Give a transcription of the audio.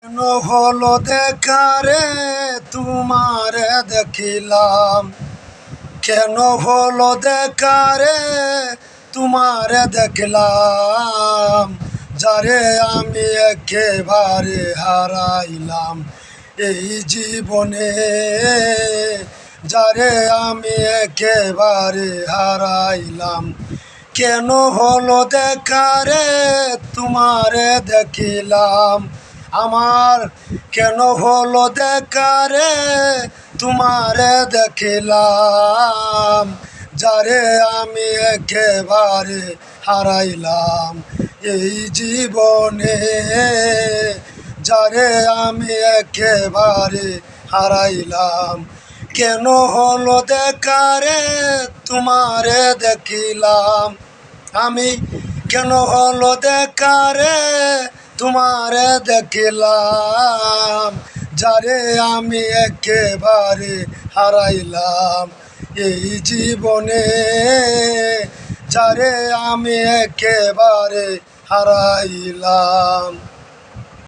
কেন হলো দেখা রে তোমারে দেখিলাম, কেন হলো দেখা রে তোমারে দেখলাম, যারে আমি একেবারে হারাইলাম এই জীবনে, যারে আমি একেবারে হারাইলাম। কেন হলো দেখা রে তোমারে দেখিলাম, আমার কেন হলো দেখা রে তোমারে দেখিলাম, যারে আমি একেবারে হারাইলাম এই জীবনে, যারে আমি একেবারে হারাইলাম। কেন হলো দেখা রে তোমারে দেখিলাম, আমি কেন হলো দেখা রে তোমারে দেখিলাম, যারে আমি একেবারে হারাইলাম এই জীবনে, যারে আমি একেবারে হারাইলাম।